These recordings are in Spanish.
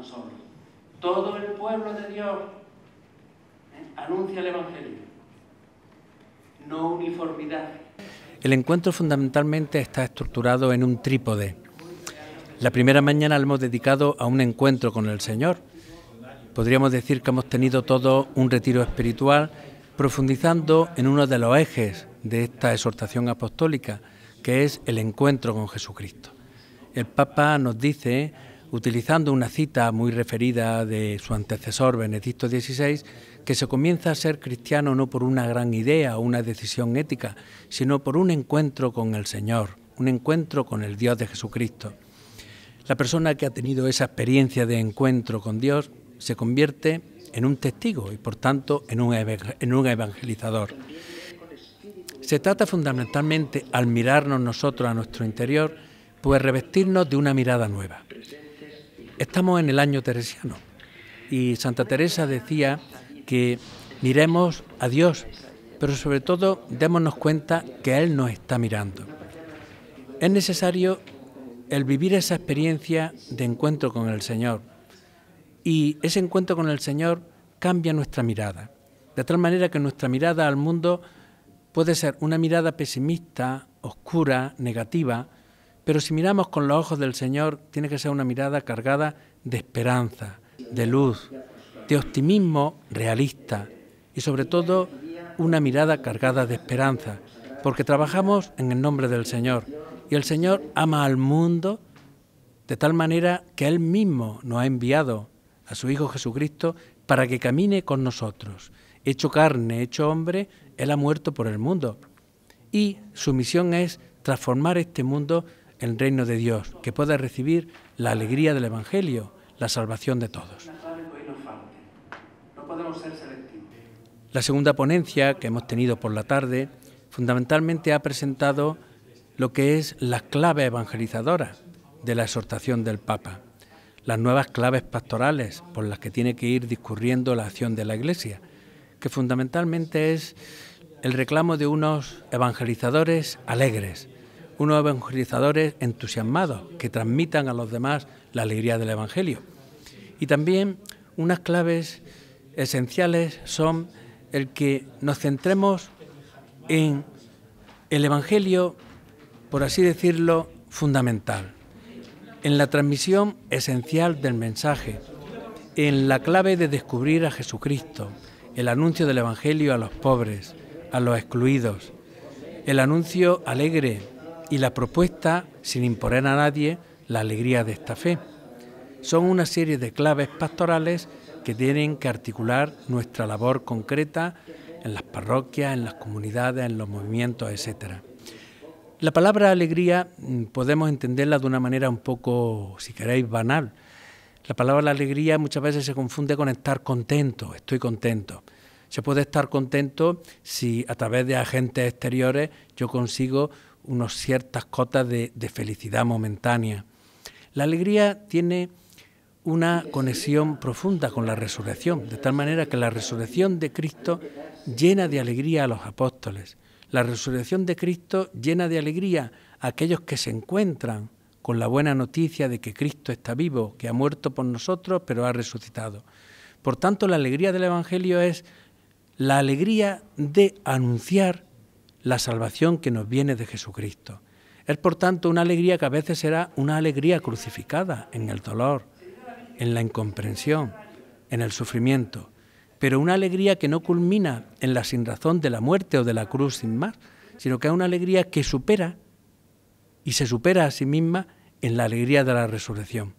tan solos. Todo el pueblo de Dios anuncia el Evangelio. No uniformidad. El encuentro fundamentalmente está estructurado en un trípode. La primera mañana la hemos dedicado a un encuentro con el Señor. Podríamos decir que hemos tenido todo un retiro espiritual, profundizando en uno de los ejes de esta exhortación apostólica, que es el encuentro con Jesucristo. El Papa nos dice, utilizando una cita muy referida de su antecesor Benedicto XVI, que se comienza a ser cristiano no por una gran idea o una decisión ética, sino por un encuentro con el Señor, un encuentro con el Dios de Jesucristo. La persona que ha tenido esa experiencia de encuentro con Dios se convierte en un testigo y, por tanto, en un evangelizador. Se trata fundamentalmente, al mirarnos nosotros a nuestro interior, pues revestirnos de una mirada nueva. Estamos en el año teresiano y Santa Teresa decía que miremos a Dios, pero sobre todo démonos cuenta que Él nos está mirando. Es necesario el vivir esa experiencia de encuentro con el Señor, y ese encuentro con el Señor cambia nuestra mirada, de tal manera que nuestra mirada al mundo puede ser una mirada pesimista, oscura, negativa, pero si miramos con los ojos del Señor, tiene que ser una mirada cargada de esperanza, de luz, de optimismo realista y sobre todo una mirada cargada de esperanza, porque trabajamos en el nombre del Señor y el Señor ama al mundo de tal manera que Él mismo nos ha enviado a su Hijo Jesucristo para que camine con nosotros. Hecho carne, hecho hombre, Él ha muerto por el mundo y su misión es transformar este mundo en el reino de Dios, que pueda recibir la alegría del Evangelio, la salvación de todos. La segunda ponencia que hemos tenido por la tarde fundamentalmente ha presentado lo que es las claves evangelizadoras de la exhortación del Papa, las nuevas claves pastorales por las que tiene que ir discurriendo la acción de la Iglesia, que fundamentalmente es el reclamo de unos evangelizadores alegres, unos evangelizadores entusiasmados que transmitan a los demás la alegría del Evangelio. Y también unas claves esenciales son el que nos centremos en el Evangelio, por así decirlo, fundamental, en la transmisión esencial del mensaje, en la clave de descubrir a Jesucristo, el anuncio del Evangelio a los pobres, a los excluidos, el anuncio alegre y la propuesta, sin imponer a nadie, la alegría de esta fe. Son una serie de claves pastorales que tienen que articular nuestra labor concreta en las parroquias, en las comunidades, en los movimientos, etc. La palabra alegría podemos entenderla de una manera un poco, si queréis, banal. La palabra alegría muchas veces se confunde con estar contento, estoy contento. Se puede estar contento si a través de agentes exteriores yo consigo unas ciertas cotas de felicidad momentánea. La alegría tiene una conexión profunda con la resurrección, de tal manera que la resurrección de Cristo llena de alegría a los apóstoles. La resurrección de Cristo llena de alegría a aquellos que se encuentran con la buena noticia de que Cristo está vivo, que ha muerto por nosotros, pero ha resucitado. Por tanto, la alegría del Evangelio es la alegría de anunciar la salvación que nos viene de Jesucristo. Es, por tanto, una alegría que a veces será una alegría crucificada en el dolor, en la incomprensión, en el sufrimiento, pero una alegría que no culmina en la sinrazón de la muerte o de la cruz sin más, sino que es una alegría que supera y se supera a sí misma en la alegría de la resurrección.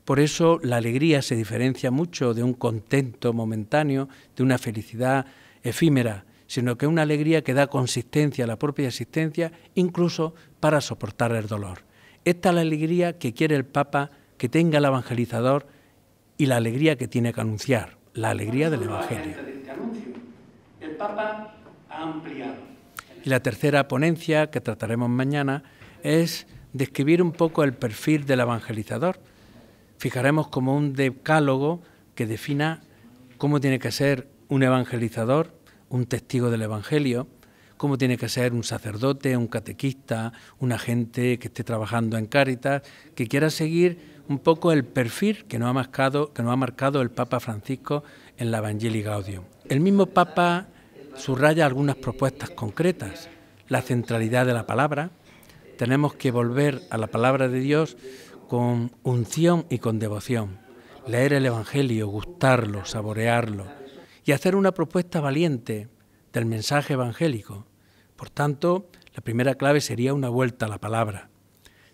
Por eso la alegría se diferencia mucho de un contento momentáneo, de una felicidad efímera, sino que es una alegría que da consistencia a la propia existencia, incluso para soportar el dolor. Esta es la alegría que quiere el Papa que tenga el evangelizador y la alegría que tiene que anunciar, la alegría del Evangelio. El Papa ha ampliado. Y la tercera ponencia que trataremos mañana es describir un poco el perfil del evangelizador. Fijaremos como un decálogo que defina cómo tiene que ser un evangelizador, un testigo del Evangelio, cómo tiene que ser un sacerdote, un catequista, un agente que esté trabajando en Cáritas, que quiera seguir un poco el perfil que nos ha marcado el Papa Francisco en la Evangelii Gaudium. El mismo Papa subraya algunas propuestas concretas: la centralidad de la palabra. Tenemos que volver a la palabra de Dios con unción y con devoción, leer el Evangelio, gustarlo, saborearlo y hacer una propuesta valiente del mensaje evangélico. Por tanto, la primera clave sería una vuelta a la palabra.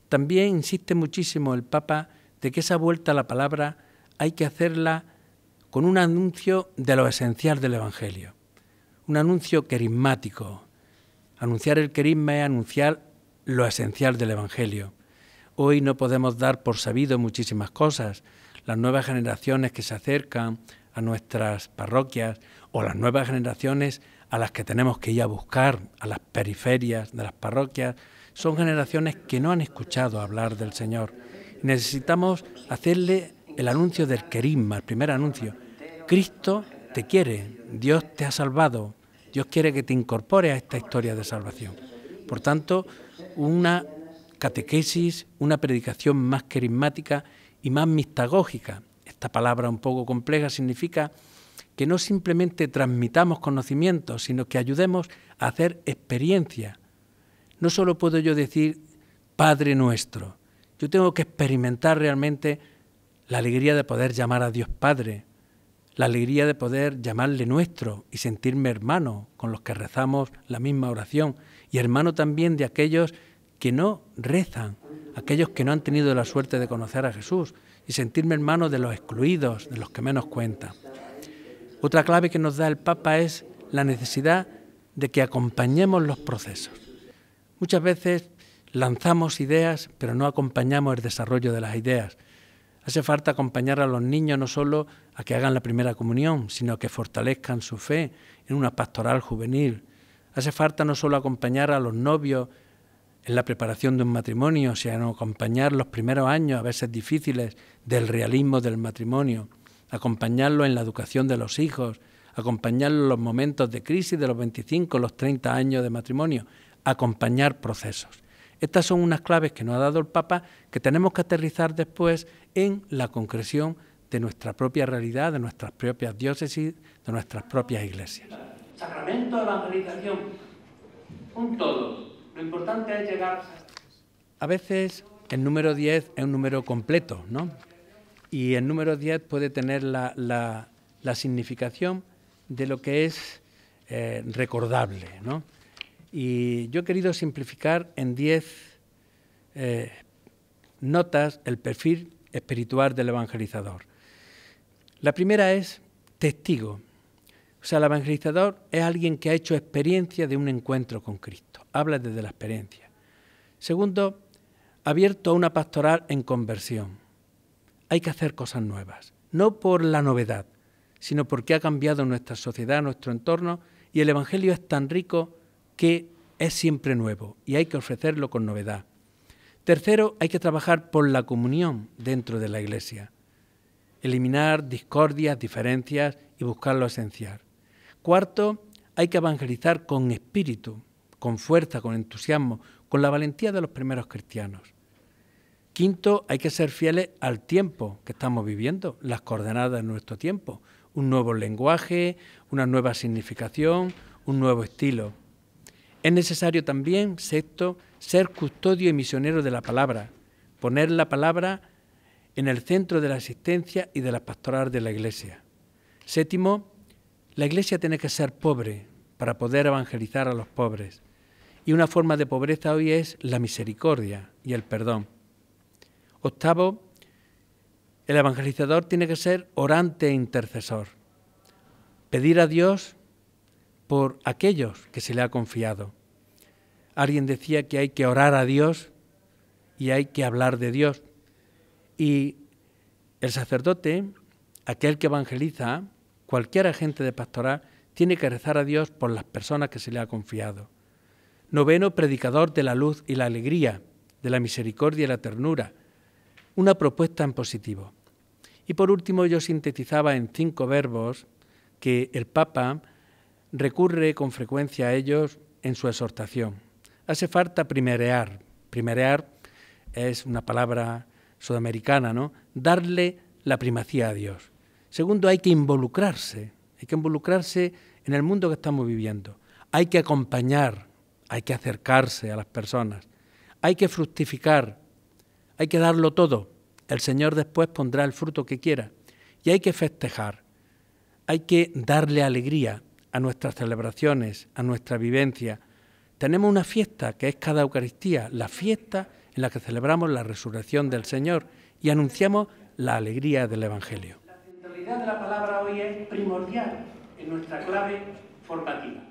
También insiste muchísimo el Papa de que esa vuelta a la palabra hay que hacerla con un anuncio de lo esencial del Evangelio, un anuncio carismático. Anunciar el carisma es anunciar lo esencial del Evangelio. Hoy no podemos dar por sabido muchísimas cosas. Las nuevas generaciones que se acercan a nuestras parroquias o las nuevas generaciones a las que tenemos que ir a buscar a las periferias de las parroquias son generaciones que no han escuchado hablar del Señor. Necesitamos hacerle el anuncio del carisma, el primer anuncio. Cristo te quiere, Dios te ha salvado, Dios quiere que te incorpores a esta historia de salvación. Por tanto, una catequesis, una predicación más carismática y más mistagógica. Esta palabra un poco compleja significa que no simplemente transmitamos conocimientos, sino que ayudemos a hacer experiencia. No solo puedo yo decir Padre nuestro, yo tengo que experimentar realmente la alegría de poder llamar a Dios Padre, la alegría de poder llamarle nuestro y sentirme hermano con los que rezamos la misma oración y hermano también de aquellos que no rezan, aquellos que no han tenido la suerte de conocer a Jesús y sentirme hermano de los excluidos, de los que menos cuentan. Otra clave que nos da el Papa es la necesidad de que acompañemos los procesos. Muchas veces lanzamos ideas, pero no acompañamos el desarrollo de las ideas. Hace falta acompañar a los niños no solo a que hagan la primera comunión, sino a que fortalezcan su fe en una pastoral juvenil. Hace falta no solo acompañar a los novios en la preparación de un matrimonio, sino acompañar los primeros años, a veces difíciles, del realismo del matrimonio, acompañarlos en la educación de los hijos, acompañarlos en los momentos de crisis de los 25, los 30 años de matrimonio, acompañar procesos. Estas son unas claves que nos ha dado el Papa que tenemos que aterrizar después en la concreción de nuestra propia realidad, de nuestras propias diócesis, de nuestras propias iglesias. Sacramento de evangelización, un todo. Lo importante es llegar. A veces el número 10 es un número completo, ¿no? Y el número 10 puede tener la significación de lo que es recordable, ¿no? Y yo he querido simplificar en 10 notas el perfil espiritual del evangelizador. La primera es testigo. O sea, el evangelizador es alguien que ha hecho experiencia de un encuentro con Cristo. Habla desde la experiencia. Segundo, abierto a una pastoral en conversión. Hay que hacer cosas nuevas, no por la novedad, sino porque ha cambiado nuestra sociedad, nuestro entorno, y el Evangelio es tan rico que es siempre nuevo y hay que ofrecerlo con novedad. Tercero, hay que trabajar por la comunión dentro de la Iglesia, eliminar discordias, diferencias y buscar lo esencial. Cuarto, hay que evangelizar con espíritu, con fuerza, con entusiasmo, con la valentía de los primeros cristianos. Quinto, hay que ser fieles al tiempo que estamos viviendo, las coordenadas de nuestro tiempo, un nuevo lenguaje, una nueva significación, un nuevo estilo. Es necesario también, sexto, ser custodio y misionero de la palabra, poner la palabra en el centro de la existencia y de la pastoral de la Iglesia. Séptimo, la Iglesia tiene que ser pobre para poder evangelizar a los pobres. Y una forma de pobreza hoy es la misericordia y el perdón. Octavo, el evangelizador tiene que ser orante e intercesor. Pedir a Dios por aquellos que se le ha confiado. Alguien decía que hay que orar a Dios y hay que hablar de Dios. Y el sacerdote, aquel que evangeliza, cualquier agente de pastoral, tiene que rezar a Dios por las personas que se le ha confiado. Noveno, predicador de la luz y la alegría, de la misericordia y la ternura. Una propuesta en positivo. Y por último, yo sintetizaba en 5 verbos que el Papa recurre con frecuencia a ellos en su exhortación. Hace falta primerear. Primerear es una palabra sudamericana, ¿no? Darle la primacía a Dios. Segundo, hay que involucrarse en el mundo que estamos viviendo. Hay que acompañar, hay que acercarse a las personas, hay que fructificar, hay que darlo todo. El Señor después pondrá el fruto que quiera. Y hay que festejar, hay que darle alegría a nuestras celebraciones, a nuestra vivencia. Tenemos una fiesta que es cada Eucaristía, la fiesta en la que celebramos la resurrección del Señor y anunciamos la alegría del Evangelio. La centralidad de la palabra hoy es primordial en nuestra clave formativa.